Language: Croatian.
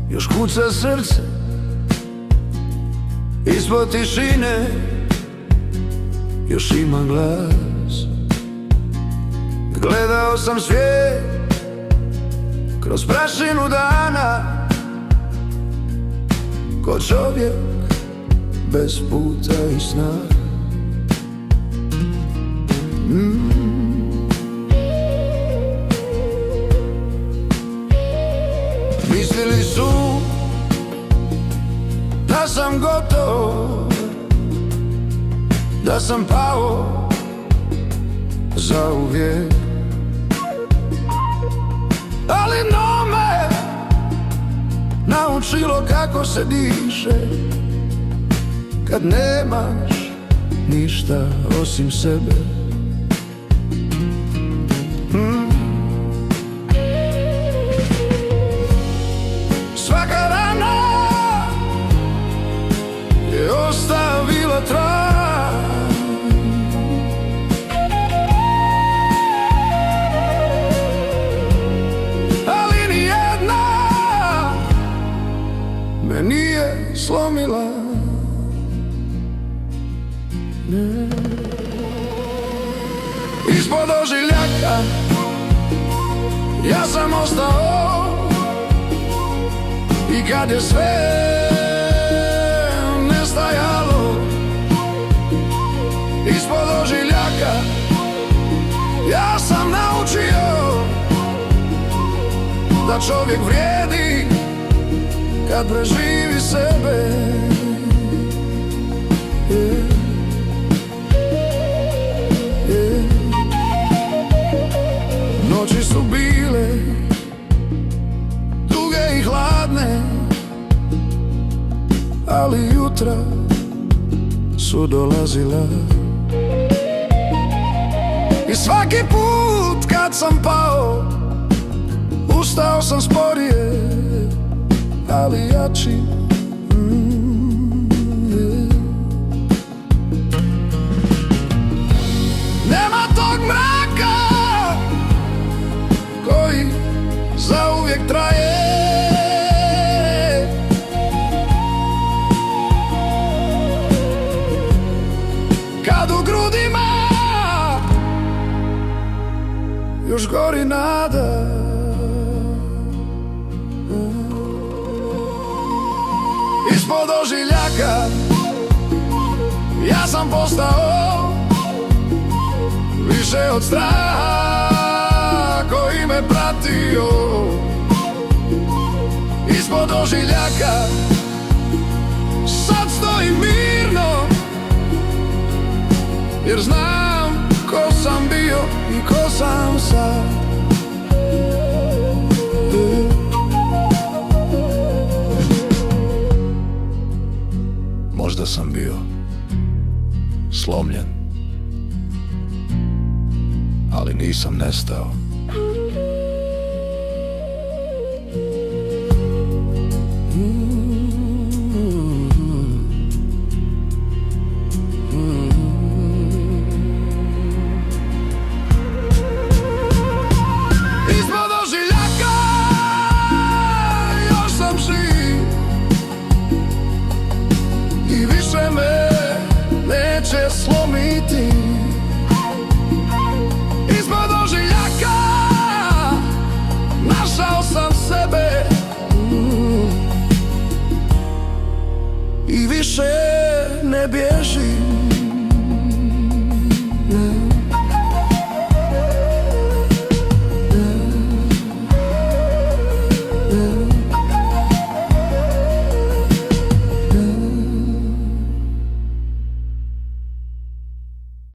još kuca srce ispod tišine, još ima glas. Gledao sam svijet kroz prašinu dana, ko čovjek bez puta i sna. Mislili su da sam gotov, da sam pao zauvijek, ali no me naučilo kako se diše kad nemaš ništa osim sebe. Svaka rana je ostavila trag, ali nijedna me nije slomila. Ne. Ispod ožiljaka ja sam ostao, i kad je sve nestajalo, ispod ožiljaka ja sam naučio da čovjek vrijedi kad preživi sebe. Noći su bile duge i hladne, ali jutra su dolazila. I svaki put kad sam pao, ustao sam sporije, ali jači. Nema tog mraka koji zauvijek traje, kad u grudima još gori nada. Ispod ožiljaka ja sam postao više od straha koji me pratio. Ispod ožiljaka sad stojim mirno, jer znam ko sam bio i ko sam sad. Možda sam bio slomljen, ali nisam nestao.